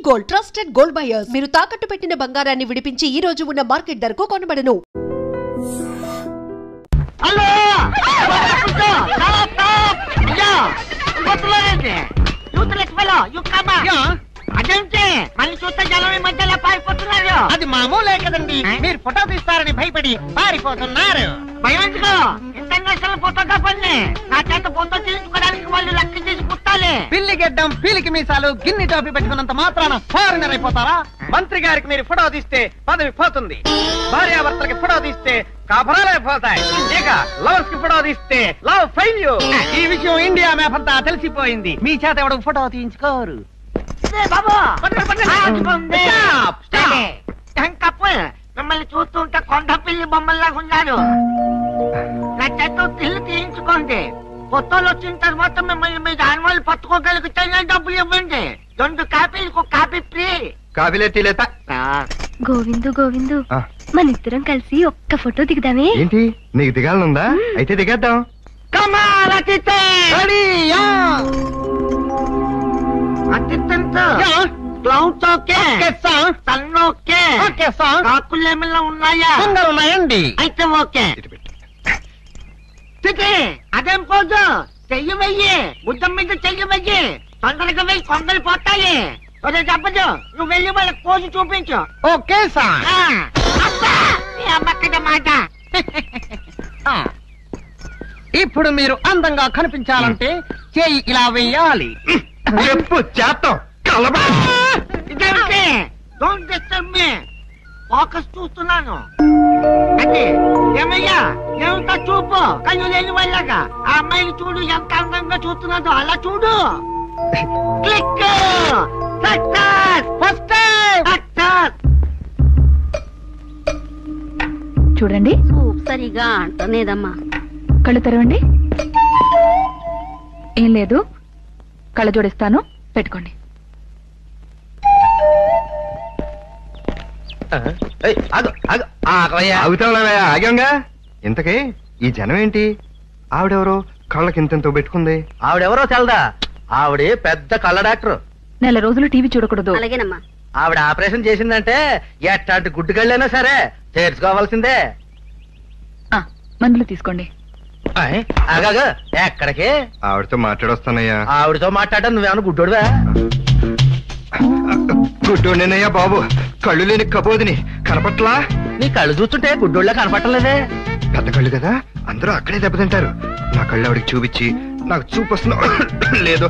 Gold, trusted gold buyers. మీరు తాకట్టు పెట్టిన బంగారాన్ని విడిపించి ఈ రోజు ఉన్న మార్కెట్ ధరకు కొనబడను. హలో అదేంటి మళ్ళీ చూస్తే జనం ఈ మధ్యలో పారిపోతున్నారు. అది మామూలే కదండి, మీరు ఫోటో తీస్తారని భయపడి పారిపోతున్నారు. భయం ఎందుకు? ఇంటర్నేషనల్ ఫోటోగ్రాఫర్ని నా చేత ఫోటో తీయించుకోవడానికి వాళ్ళు లెక్క చేసి పుట్టాలి. పిల్లి గెడ్డం పీలికి మీసాలు గిన్ని టోపీ పెట్టుకున్నంత మాత్రాన ఫారినర్ అయిపోతారా? మంత్రి గారికి మీరు ఫోటో తీస్తే పదవి పోతుంది, భార్యాభర్తలకి ఫోటో తీస్తే కాపురాలే పోతాయి, ఇక లవర్స్ కి ఫోటో తీస్తే లవ్ ఫెయిల్యూర్. ఈ విషయం ఇండియా మ్యాప్ అంతా తెలిసిపోయింది. మీ చేత ఎవడు ఫోటో తీయించుకోరు. మిమ్మల్ని చూస్తుంటే కొండ పిల్లి బొమ్మల్లాగా ఉన్నారు. నా చేత ఇల్లు తీయించుకోండి. ఫోటోలు వచ్చిన తర్వాత మిమ్మల్ని మీరు ఆన్వాళ్ళు పట్టుకోగలిగితే డబ్బులు ఇవ్వండి. 2 కాపీలకు కాపీ ఫ్రీ. గోవిందు గోవిందు, మన ఇద్దరం కలిసి ఒక్క ఫోటో దిగుదామే? ఏంటి నీకు దిగాలనుందా? అయితే దిగేద్దాం. కాకులు ఏమైనా ఉన్నాయా? ఉన్నాయండి. అయితే ఓకే. అదేం పోదు, చెయ్యి వెయ్యి, బుద్ధం మీద చెయ్యి వెయ్యి, తొందరగా వెయ్యి, కొంగలు పోతాయి. అదే చెప్పదు, నువ్వు వెళ్ళి వాళ్ళకి పోజు చూపించు. Okay sir. మాట ఇప్పుడు మీరు అందంగా కనిపించాలంటే చెయ్యి ఇలా వెయ్యాలి. ఫోకస్ చూస్తున్నాను. అంటే ఏమయ్యా, ఏమిటా చూపు? కళ్ళు లేని వాళ్ళగా ఆ అమ్మాయిని చూడు, ఎంత అందంగా చూస్తున్నాదో అలా చూడు. క్లిక్. చూడండి, సరిగా అంటనేదమ్మా. కళ్ళు తెరవండి. ఏం లేదు, కళ్ళ జోడిస్తాను, పెట్టుకోండి. ఆగాంగా. ఇంతకీ ఈ జనం ఏంటి? ఆవిడెవరో కళ్ళకి ఇంతెంతో పెట్టుకుంది. ఆవిడెవరో తెలదా? ఆవిడే పెద్ద కళ్ళ డాక్టర్. నెల రోజులు టీవీ చూడకూడదు. అలాగేనమ్మా. ఆవిడ ఆపరేషన్ చేసిందంటే ఎట్లాంటి గుడ్డు కళ్ళైనా సరే చేర్చుకోవాల్సిందే. మందులు తీసుకోండి. ఆగాగా, ఎక్కడికి? ఆవిడతో మాట్లాడొస్తానయ్యా. ఆవిడతో మాట్లాడడం నువ్వేమన్నా గుడ్డోడువా? గుడ్డోడేనయ్యా బాబు, కళ్ళు లేని కపోదిని. కనపట్లా? నీ కళ్ళు చూస్తుంటే గుడ్డోళ్ళ కనపట్టలేదే. పెద్ద కళ్ళు కదా, అందరూ అక్కడే దెబ్బతింటారు. నా కళ్ళు ఆవిడకి చూపించి నాకు చూపు వస్తున్నా లేదో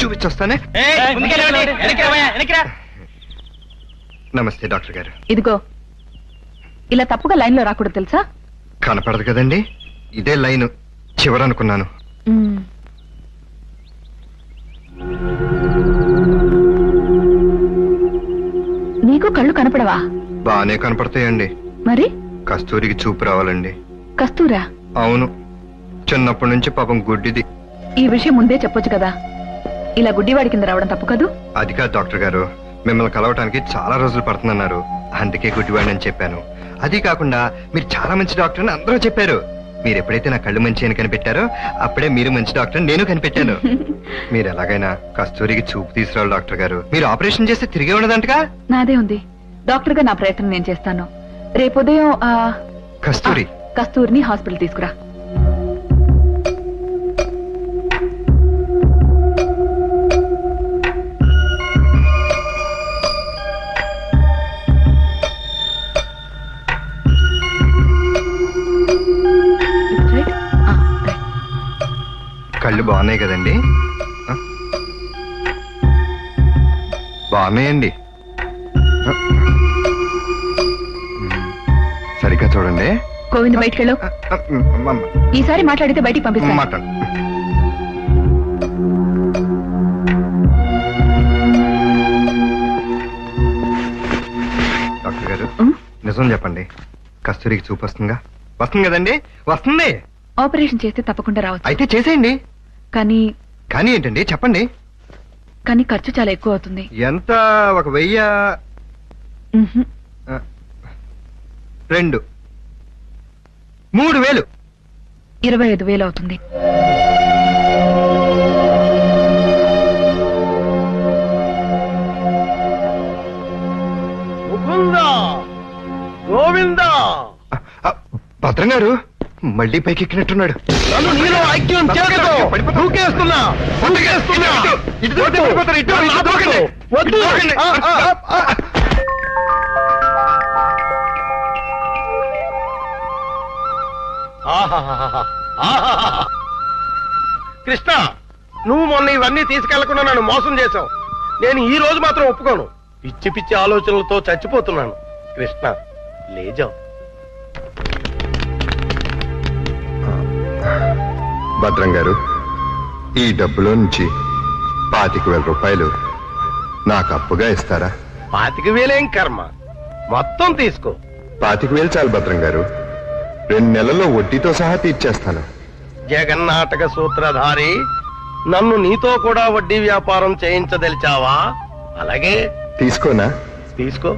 చూపించొస్తానే. నమస్తే డాక్టర్ గారు. ఇదిగో, ఇలా తప్పుగా లైన్ లో రాకూడదు తెలుసా? కనపడదు కదండి, ఇదే లైన్ చివరనుకున్నాను. నీకు కళ్ళు కనపడవా? బానే కనపడతాయండి. మరి కస్తూరికి చూపు రావాలండి. కస్తూరా? అవును, చిన్నప్పటి నుంచి పాపం గుడ్డిది. ఈ విషయం ముందే చెప్పొచ్చు కదా. ఇలా గుడ్డివాడి కింద రావడం తప్పు కాదు. అది కాదు డాక్టర్ గారు, మిమ్మల్ని కలవటానికి చాలా రోజులు పడుతుందన్నారు, అందుకే గుడ్డివాడిని అని చెప్పాను. అది కాకుండా మీరు చాలా మంచి డాక్టర్ అని అందరూ చెప్పారు. మీరు ఎప్పుడైతే నా కళ్ళు మంచి అని కనిపెట్టారో అప్పుడే మీరు మంచి డాక్టర్ అని నేను కనిపెట్టాను. మీరు ఎలాగైనా కస్తూరికి చూపు తీసుకురావాలి డాక్టర్ గారు. మీరు ఆపరేషన్ చేస్తే తిరిగే ఉండదంటగా? నాదే ఉంది, డాక్టర్ గా నా ప్రయత్నం నేను చేస్తాను. రేపు ఉదయం కస్తూరిని హాస్పిటల్ తీసుకురా. కళ్ళు బాగున్నాయి కదండి? బాగున్నాయండి. సరిగ్గా చూడండి. గోవింద్ బయటకెళ్ళు. ఈసారి మాట్లాడితే బయటికి పంపిస్తాను. మాట్లాడు. డాక్టర్ గారు, నిజం చెప్పండి, కస్తూరికి చూపు వస్తుందా? వస్తుంది కదండి? వస్తుంది. ఆపరేషన్ చేస్తే తప్పకుండా రావచ్చు. అయితే చేసేయండి. కానీ ఏంటండి చెప్పండి. కానీ ఖర్చు చాలా ఎక్కువ అవుతుంది. ఎంత? 1000? 2 3000. 25,000 అవుతుంది. భద్రం గారు మళ్ళీ పైకి ఎక్కినట్టున్నాడు. కృష్ణ, నువ్వు మొన్న ఇవన్నీ తీసుకెళ్లకుండా నన్ను మోసం చేశావు. నేను ఈ రోజు మాత్రం ఒప్పుకోను. పిచ్చి పిచ్చి ఆలోచనలతో చచ్చిపోతున్నాను. కృష్ణ, లేజా. భద్రం గారు, ఈ డబ్బులో నుంచి 25,000 రూపాయలు నాకు అప్పుగా ఇస్తారా? 25,000 కర్మ, మొత్తం తీసుకో. 25,000 చాలు భద్రం గారు. 2 నెలల్లో వడ్డీతో సహా తీర్చేస్తాను. జగన్నాటక సూత్రధారి, నన్ను నీతో కూడా వడ్డీ వ్యాపారం చేయించదలిచావా? అలాగే తీసుకోనా? తీసుకో.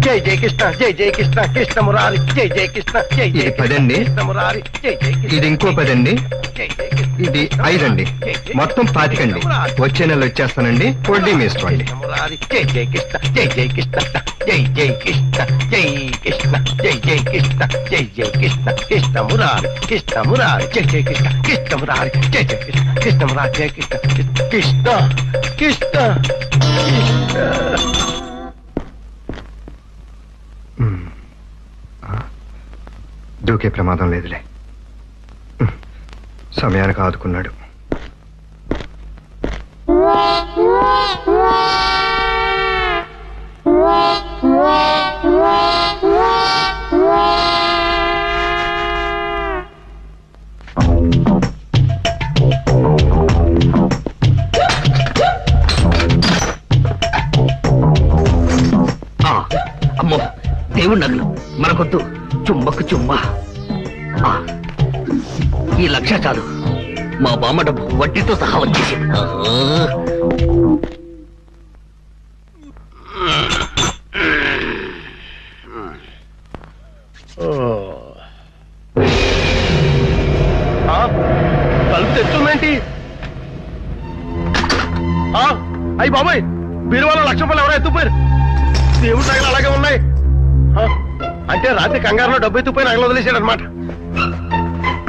జై జై కృష్ణ, జై జై కృష్ణ, కృష్ణ మురారి, జై జై కృష్ణ, జై జై ఇది 10 అండి. కృష్ణ మురారి, జై జై కృష్ణ. ఇది ఇంకో 10 అండి. జై జై కృష్ణ. ఇది 5 అండి. మొత్తం 25 అండి. వచ్చే నెల వచ్చేస్తానండి. వడ్డీ మీ ఇష్టం అండి. కృష్ణ మురారి, జై జై కృష్ణ, జై జై కృష్ణ, జై జై కృష్ణ, జై కృష్ణ, జై జై కృష్ణ, జై జై కృష్ణ, కృష్ణ మురారి, కృష్ణ మురారి, జై జై కృష్ణ, కృష్ణ మురారి, జై జై కృష్ణ, కృష్ణ మురారి, జై కృష్ణ, కృష్ణ కృష్ణ కృష్ణ. దూకే ప్రమాదం లేదులే. సమయానికి ఆదుకున్నాడు. అమ్మో, దేవుడి నగలు మనకొద్దు. చుమ్మకు చుమ్మా. ఈ 1,00,000 చాలు. మా బామ్మ డబ్బు వడ్డీతో సహా వచ్చేసి. తలుపు తెచ్చుందేంటి? అయ్యి బాబాయ్, బీరువాలో 1,00,000 రూపాయలు ఎవరో ఎత్తుపోయారు. దేవుడి నగలు అలాగే ఉన్నాయి. అంటే రాత్రి కంగారులో డబ్బు ఎత్తుపోయి నగలు వదిలేశాడు అనమాట.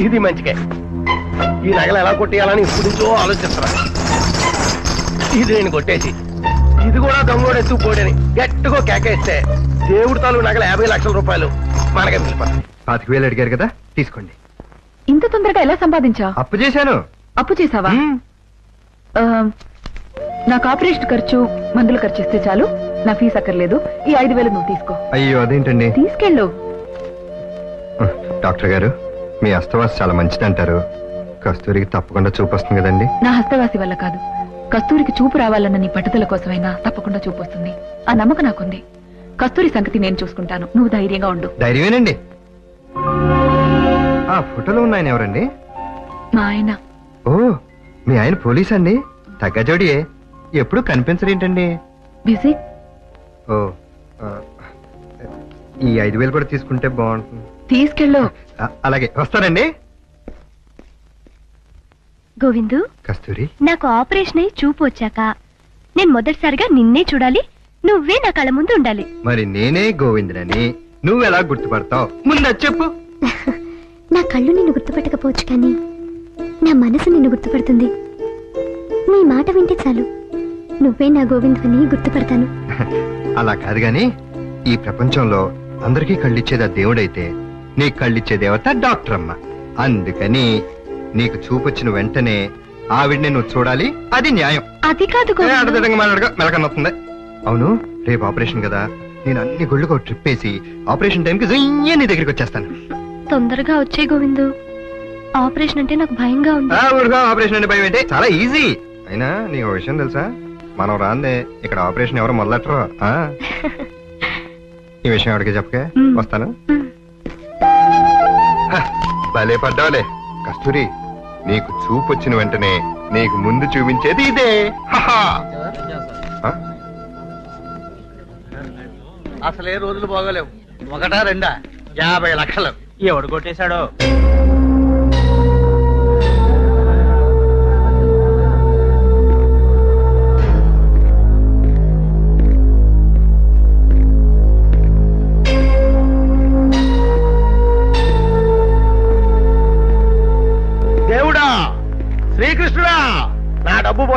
ఇది మంచిగా. ఈ నగలు ఎలా కొట్టేయాలని ఇప్పుడు నుంచో ఆలోచిస్తున్నా. ఇది నేను కొట్టేసి ఇది కూడా దొంగోడు ఎత్తుకుపోడని గట్టిగా కేకేస్తే దేవుడి తాలూకు నగలు 50,00,000 రూపాయలు మనకే మిగిలిపోతాయి. 25,000 అడిగారు కదా, తీసుకోండి. ఇంత తొందరగా ఎలా సంపాదించావు? అప్పు చేశాను. అప్పు చేసావా? నాకు ఆపరేషన్ ఖర్చు, మందులు ఖర్చు ఇస్తే చాలు. నా ఫీజు అక్కర్లేదు. ఈ 5,000 నువ్వు తీసుకో. అయ్యో, అదేంటండి? తీసుకెళ్ళు. డాక్టర్ గారు, మీ అస్తవాస చాలా మంచిదంటారు. కస్తూరికి తప్పకుండా చూపు వస్తుంది కదండి? నా హస్తవాసి వల్ల కాదు, కస్తూరికి చూపు రావాలన్న నీ పట్టుదల కోసమైనా తప్పకుండా చూపు వస్తుంది. ఆ నమ్మకం నాకుంది. కస్తూరి సంగతి నేను చూసుకుంటాను. నువ్వు ధైర్యంగా ఉండు. ధైర్యమేనండి. ఆ ఫోటోలో ఉన్న ఆయన ఎవరండి? మా ఆయన. ఓ, మీ ఆయన పోలీస్ అండి. తగ్గ జోడియే. ఎప్పుడు కనిపించరేంటండి? బిజీ. ఓ, ఈ 5,000 కూడా తీసుకుంటే బాగుంటుంది. తీసుకెళ్ళు. అలాగే, వస్తానండి. గోవిందు, కస్తూరి, నాకు ఆపరేషన్ అయి చూపు వచ్చాక నేను మొదటిసారిగా నిన్నే చూడాలి. నువ్వే నా కళ్ళ ముందు ఉండాలి. మరి నేనే గోవిందునని నువ్వెలా గుర్తుపడతావు? ముందు చెప్పు. నా కళ్ళు నిన్ను గుర్తుపట్టకపోవచ్చు, కానీ నా మనసు నిన్ను గుర్తుపడుతుంది. నీ మాట వింటే చాలు, నువ్వే నా గోవిందుని గుర్తుపడతాను. అలా కాదు గాని, ఈ ప్రపంచంలో అందరికీ కళ్ళిచ్చేది ఆ దేవుడైతే నీ కళ్ళిచ్చే దేవత డాక్టర్ అమ్మ. అందుకని నీకు చూపొచ్చిన వెంటనే ఆవిడ్ని నువ్వు చూడాలి. అది న్యాయం. అది కాదు మెలకనొస్తుంది. అవును, రేపు ఆపరేషన్ కదా, నేను అన్ని గుళ్ళకు ట్రిప్ వేసి ఆపరేషన్ టైంకి నీ దగ్గరికి వచ్చేస్తాను. తొందరగా వచ్చే గోవిందు. ఆపరేషన్ అంటే నాకు భయంగా ఉంది. ఆపరేషన్ అంటే భయం అంటే చాలా ఈజీ. అయినా నీకు విషయం తెలుసా, మనం రాందే ఇక్కడ ఆపరేషన్ ఎవరు మొదలెట్టరు. ఈ విషయం ఎవరికి చెప్పకే. వస్తాను. భలే పడ్డావులే కస్తూరి. నీకు చూపు వచ్చిన వెంటనే నీకు ముందు చూపించేది ఇదే. అసలే రోజులు బాగోలేవు. 1, 2, 50 లక్షలు. ఎవడు కొట్టేశాడో.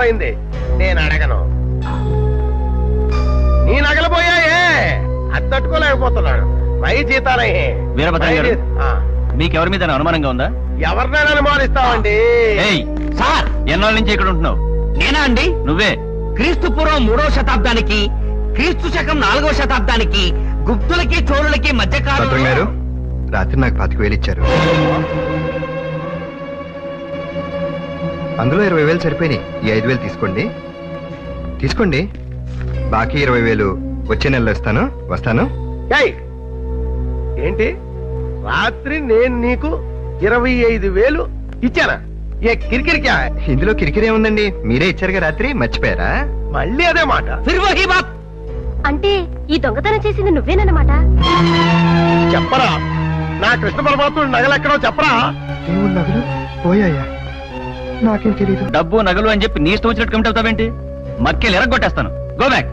పోయింది. నేను అడగను. నీ నగలు పోయాయే, అది తట్టుకోలేకపోతున్నాడు. మై జీతాలే. వీరభద్రం గారు, మీకెవరి మీద అనుమానంగా ఉందా? ఎవరినైనా అనుమానిస్తామండి. సార్, ఎన్నాళ్ళ నుంచి ఇక్కడ ఉంటున్నావు? నేనా అండి? నువ్వే. క్రీస్తు పూర్వం 3వ శతాబ్దానికి, క్రీస్తు శకం 4వ శతాబ్దానికి గుప్తులకి చోరులకి మధ్య భద్రం గారు, రాత్రి నాకు 25,000 ఇచ్చారు. అందులో 20,000 సరిపోయినాయి. ఈ 5,000 తీసుకోండి. తీసుకోండి. బాకీ 20,000 వచ్చే నెలలో ఇస్తాను. వస్తాను. ఏంటి, రాత్రి నేను నీకు 25,000 ఇచ్చానా? ఏ కిరికిరికా? ఇందులో కిరికిరే ఉందండి. మీరే ఇచ్చారుగా రాత్రి, మర్చిపోయారా? మళ్ళీ అదే మాట. అంటే ఈ దొంగతనం చేసింది నువ్వేనన్నమాట? చెప్పరా, నా కృష్ణ పరమాత్ముడు నగలెక్కడో చెప్పరా? దేవుడు నగలు పోయాయా? నాకేం తెలీదు. డబ్బు నగలు అని చెప్పి నీ ఇష్టం వచ్చినట్టు కమిట్ అవుతావేంటి? మక్కెలు ఎరగొట్టేస్తాను. Go back.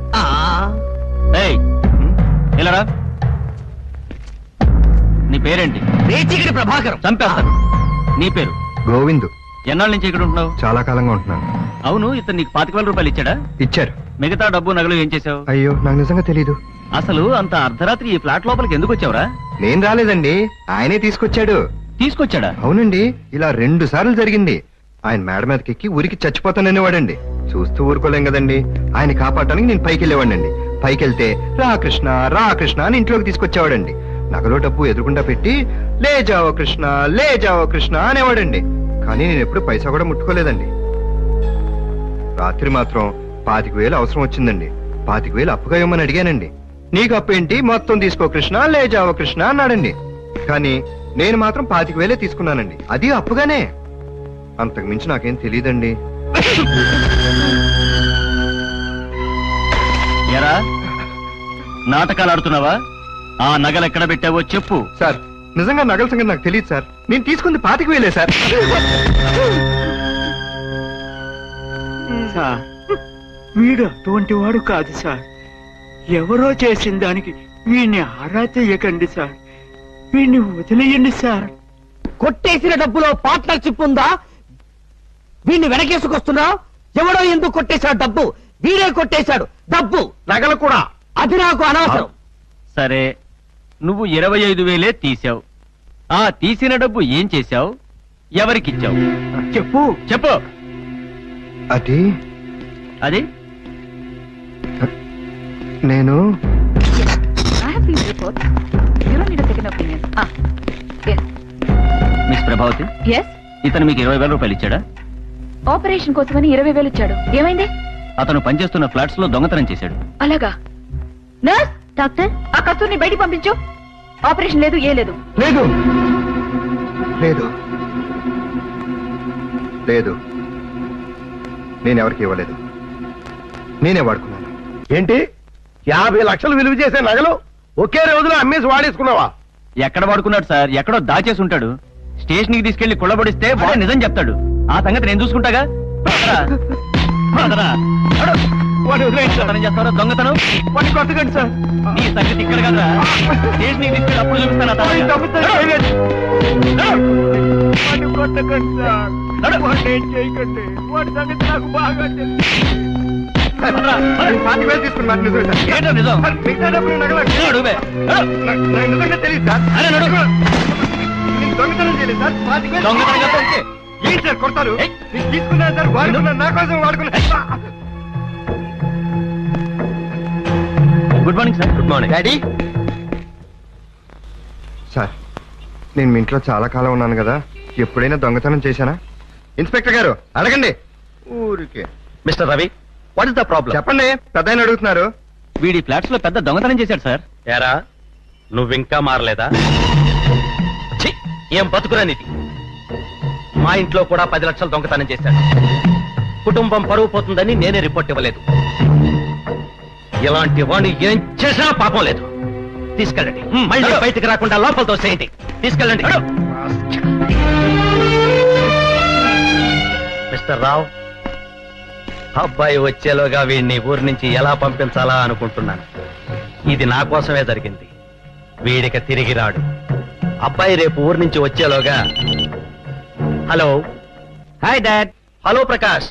ఇలారా. నీ పేరేంటి? రేచిగిరి ప్రభాకర్. చంపేస్తాను. నీ పేరు? గోవిందు. ఎన్నాళ్ళ నుంచి ఇక్కడ ఉంటున్నావు? చాలా కాలంగా ఉంటున్నాను. అవును, ఇతను నీకు 25,000 రూపాయలు ఇచ్చాడా? ఇచ్చారు. మిగతా డబ్బు నగలు ఏం చేసావు? అయ్యో, నాకు నిజంగా తెలీదు. అసలు అంత అర్ధరాత్రి ఈ ఫ్లాట్ లోపలికి ఎందుకు వచ్చావురా? నేను రాలేదండి, ఆయనే తీసుకొచ్చాడు. తీసుకొచ్చాడా? అవునండి, ఇలా 2 సార్లు జరిగింది. ఆయన మేడ మీదకి ఎక్కి ఊరికి చచ్చిపోతాననేవాడండి. చూస్తూ ఊరుకోలేం కదండి. ఆయన కాపాడటానికి నేను పైకి వెళ్ళేవాడండి. పైకి వెళ్తే రాకృష్ణ రాకృష్ణ అని ఇంట్లోకి తీసుకొచ్చేవాడండి. నగలో డబ్బు ఎదురుకుండా పెట్టి లే జావో కృష్ణ లే జావో కృష్ణ అనేవాడండి. కానీ నేను ఎప్పుడు పైసా కూడా ముట్టుకోలేదండి. రాత్రి మాత్రం 25,000 అవసరం వచ్చిందండి. 25,000 అప్పుగా ఇవ్వమని అడిగానండి. నీకు అప్పు ఏంటి, మొత్తం తీసుకో కృష్ణ లే జావో కృష్ణ అన్నాడండి. కానీ నేను మాత్రం 25,000 తీసుకున్నానండి. అది అప్పుగానే. అంతకు మించి నాకేం తెలియదండి. ఎరా, నాటకాలు ఆడుతున్నావా? ఆ నగలు ఎక్కడ పెట్టావో చెప్పు. సార్, నిజంగా నగల సంగతి నాకు తెలియదు సార్. నేను తీసుకుంది 25,000 సార్. సార్, వీడు అటువంటి వాడు కాదు సార్. ఎవరో చేసిన దానికి వీడిని ఆరా తీయకండి సార్. వీడిని వదిలేయండి సార్. కొట్టేసిన డబ్బులో పార్ట్నర్షిప్ ఉందా? వీడిని వెనకేసుకొస్తున్నావు. ఎవడో ఎందుకు కొట్టేశాడు డబ్బు? వీడే కొట్టేశాడు డబ్బు, నగలు కూడా. అది నాకు అనవసరం. సరే, నువ్వు 25,000 తీసావు. ఆ తీసిన డబ్బు ఏం చేశావు? ఎవరికిచ్చావు? చెప్పు. చెప్పు. అది అది నేను మిస్ ప్రభావతి, ఇతను మీకు 20,000 రూపాయలు ఇచ్చాడా? ఆపరేషన్ కోసమని 20,000 ఇచ్చాడు. ఏమైంది? అతను పనిచేస్తున్న ఫ్లాట్స్ లో దొంగతనం చేశాడు. అలాగా? నర్స్, డాక్టర్, ఆ కస్తూరిని బయటికి పంపించు. ఆపరేషన్ లేదు, ఏ లేదు. లేదు లేదు లేదు, నేనెవరికి ఇవ్వలేదు. నేనే వాడుకున్నాను. ఏంటి, 50 లక్షలు విలువ చేసే నగలు ఒకే రోజులో అమ్మేసి వాడేసుకున్నావా? ఎక్కడ వాడుకున్నాడు సార్? ఎక్కడో దాచేసి ఉంటాడు. స్టేషన్ కి తీసుకెళ్లి కొల్లబడిస్తే వాడు నిజం చెప్తాడు. ఆ సంగతి నేను చూసుకుంటాగా. చేస్తారా దొంగతనం? వాడిని కొట్టకండి సార్. నీ సంగతి ఇక్కడ కదా, స్టేషన్ కి తీసుకెళ్ళి అప్పుడు చూపిస్తాను. వాడిని కొట్టకండి సార్. వాడిని ఏం చేయకండి. వాడి సంగతి నాకు బాగా తెలుసు. 25,000 తీసుకున్నాను. నిజమే సార్. ఏంటో నిజం? సార్, మిగతా డబ్బులు నగలు నాకు నిజంగా తెలియదు సార్. నేను దొంగతనం చేయలేదు సార్. 25,000 ఏంటి సార్ కొడతారు? నేను తీసుకున్నాను సార్, వాడుకున్నాను, నా కోసం వాడుకున్నాను. Good morning sir. Good morning daddy. Sir, నేను మీ ఇంట్లో చాలా కాలం ఉన్నాను కదా, ఎప్పుడైనా దొంగతనం చేశానా? ఇన్స్పెక్టర్ గారు అడగండి. ఊరికే. Mister Ravi, what is the problem? చెప్పండి, పెద్ద ఆయన అడుగుతున్నారు. వీడి ఫ్లాట్స్ లో పెద్ద దొంగతనం చేశాడు సార్. ఏరా, నువ్వింకా మారలేదా? ఏం బతుకురనిది. మా ఇంట్లో కూడా 10 లక్షలు దొంగతనం చేశాడు. కుటుంబం పరువు పోతుందని నేనే రిపోర్ట్ ఇవ్వలేదు. ఇలాంటి వాడిని ఏం చేసినా పాపం లేదు. తీసుకెళ్ళండి. మళ్ళీ బయటికి రాకుండా లోపల తోసేయండి. తీసుకెళ్ళండి. మిస్టర్ రావ్, అబ్బాయి వచ్చేలోగా వీడిని ఊరి నుంచి ఎలా పంపించాలా అనుకుంటున్నాను. ఇది నా కోసమే జరిగింది. వీడికి తిరిగి రాడు. అబ్బాయి రేపు ఊరి నుంచి వచ్చేలోగా. Hello. Hi dad. Hello Prakash,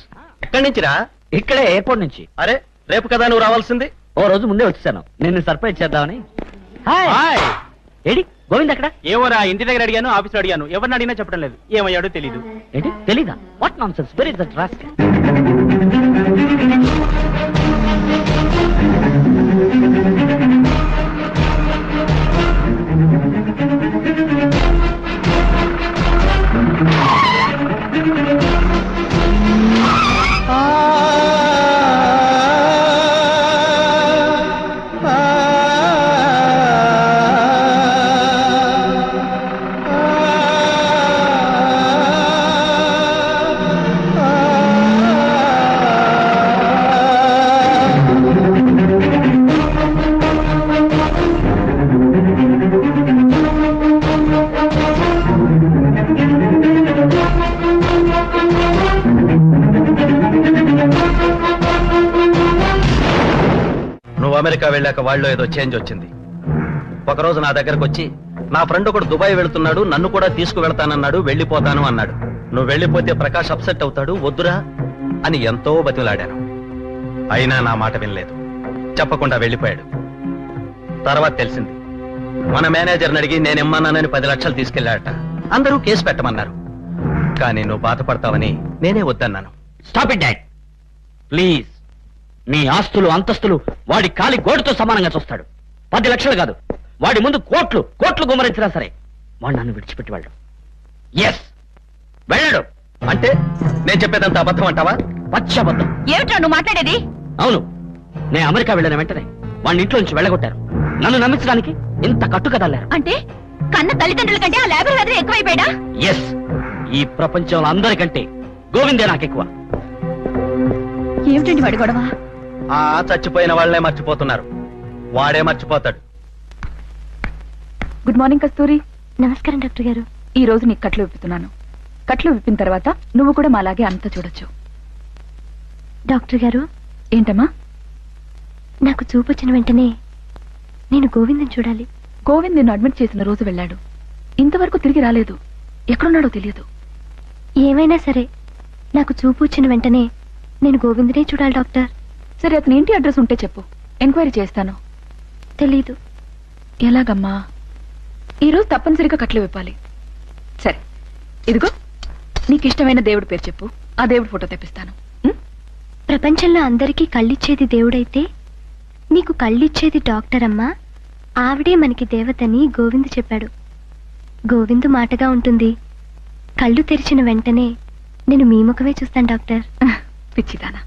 ఎక్కడి నుంచిరా? ఇక్కడే ఎయిర్పోర్ట్ నుంచి. అరే రేపు కదా నువ్వు రావాల్సింది. ఓ రోజు ముందే వచ్చేసాను, నిన్ను సర్ప్రైజ్ చేద్దామని. హాయ్. ఏడి గోవింద్ అక్కడ? ఏమోరా, ఇంటి దగ్గర అడిగాను, ఆఫీస్లో అడిగాను, ఎవరిని అడిగినా చెప్పడం లేదు. ఏమయ్యాడో తెలీదు. ఏంటి తెలీదా? What nonsense, where is that rascal? America వెళ్ళాక వాళ్ళు ఏదో చేంజ్ వచ్చింది. ఒకరోజు నా దగ్గరకు వచ్చి, నా ఫ్రెండ్ ఒకడు దుబాయ్ వెళుతున్నాడు, నన్ను కూడా తీసుకువెళ్తానన్నాడు, వెళ్ళిపోతాను అన్నాడు. నువ్వు వెళ్ళిపోతే ప్రకాష్ అప్సెట్ అవుతాడు, వద్దురా అని ఎంతో బతిమలాడాను. అయినా నా మాట వినలేదు, చెప్పకుండా వెళ్ళిపోయాడు. తర్వాత తెలిసింది, మన మేనేజర్ని అడిగి నేనిమ్మన్నానని 10 లక్షలు తీసుకెళ్లాడట. అందరూ కేసు పెట్టమన్నారు, కానీ నువ్వు బాధపడతావని నేనే వద్దన్నాను. Stop it dad please. నీ ఆస్తులు అంతస్తులు వాడి కాలి గోటుతో సమానంగా చూస్తాడు. 10 లక్షలు కాదు, వాడి ముందు కోట్లు కోట్లు గుమ్మరించినా సరే వాడు నన్ను విడిచిపెట్టి వెళ్ళడు. ఎస్, వెళ్ళడు. అంటే నేను చెప్పేదంత అబద్ధం అంటావా? పచ్చి అబద్ధం. ఏమిటా నువ్వు మాట్లాడేది? అవును, నేను అమెరికా వెళ్ళిన వెంటనే వాడిని ఇంట్లో నుంచి వెళ్ళగొట్టారు. నన్ను నమ్మించడానికి ఇంత కట్టుకదల్లారు. అంటే కన్న తల్లిదండ్రుల కంటే ఆ లేబర్ హెదర్ ఎక్కువైపోయాడా? ఎస్, ఈ ప్రపంచంలో అందరికంటే గోవిందే నాకు ఎక్కువ. ఏమిటండి వాడి గొడవ? చచ్చిపోయిన వాళ్ళనే మర్చిపోతున్నారు, వాడే మర్చిపోతాడు. గుడ్ మార్నింగ్ కస్తూరి. నమస్కారం డాక్టర్ గారు. ఈ రోజు నీకు కట్లు విప్పుతున్నాను. కట్లు విప్పిన తర్వాత నువ్వు కూడా మాలాగే అంతా చూడొచ్చు. డాక్టర్ గారు. ఏంటమ్మా? నాకు చూపు వచ్చిన వెంటనే నేను గోవిందని చూడాలి. గోవింద్ నిన్ను అడ్మిట్ చేసిన రోజు వెళ్ళాడు, ఇంతవరకు తిరిగి రాలేదు. ఎక్కడున్నాడో తెలియదు. ఏమైనా సరే నాకు చూపు వచ్చిన వెంటనే నేను గోవిందనే చూడాలి డాక్టర్. సరే, అతని ఇంటి అడ్రస్ ఉంటే చెప్పు, ఎంక్వైరీ చేస్తాను. తెలీదు. ఎలాగమ్మా? ఈరోజు తప్పనిసరిగా కట్లు విప్పాలి. సరే, ఇదిగో నీకు ఇష్టమైన దేవుడి పేరు చెప్పు, ఆ దేవుడి ఫోటో తెప్పిస్తాను. ప్రపంచంలో అందరికీ కళ్ళిచ్చేది దేవుడైతే నీకు కళ్ళిచ్చేది డాక్టర్ అమ్మా. ఆవిడే మనకి దేవతని గోవింద్ చెప్పాడు. గోవిందు మాటగా ఉంటుంది. కళ్ళు తెరిచిన వెంటనే నేను మీ ముఖమే చూస్తాను డాక్టర్. పిచ్చిదానా.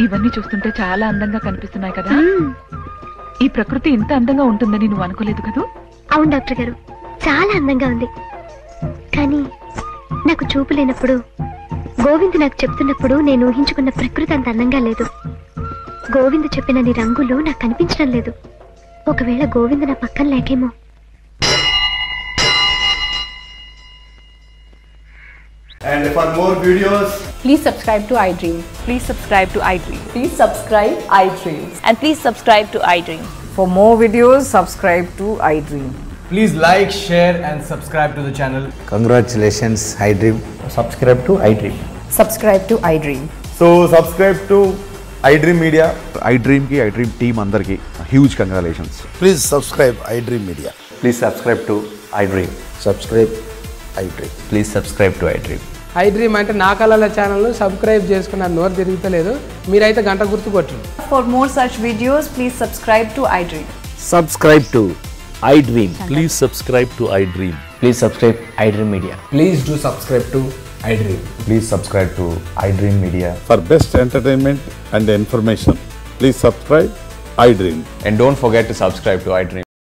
ఇవన్నీ చూస్తుంటే చాలా అందంగా కనిపిస్తున్నాయి కదా. ఈ ప్రకృతి ఇంత అందంగా ఉంటుందని నువ్వు అనుకోలేదు కదూ? అవును డాక్టర్ గారు, చాలా అందంగా ఉంది. కానీ నాకు చూపు లేనప్పుడు, గోవింద్ నాకు చెప్తున్నప్పుడు నేను ఊహించుకున్న ప్రకృతి అంత అందంగా లేదు. గోవింద్ చెప్పినన్ని రంగులు నాకు కనిపించడం లేదు. ఒకవేళ గోవింద్ నా పక్కన లేకేమో. And for more videos, please subscribe to iDream. Please subscribe to iDream. Please subscribe iDream. And please subscribe to iDream. For more videos, subscribe to iDream. please like, share and subscribe to the channel. Congratulations, iDream. Subscribe to iDream. Subscribe to iDream. So subscribe to iDream Media. iDream ki iDream team andarki huge congratulations. Please subscribe iDream Media. Please subscribe to iDream. Subscribe iDream. Please subscribe to iDream. I dream అంటే నా కళల ఛానల్ను subscribe చేసుకున్న నోరు తిరుగుతలేదు. మీరైతే గంట గుర్తు కొట్టండి. For more such videos, please subscribe to iDream. Subscribe to iDream. Please subscribe to iDream. Please subscribe iDream Media. Please do subscribe to iDream. Please subscribe to iDream Media. For best entertainment and information, please subscribe iDream. And don't forget to subscribe to iDream.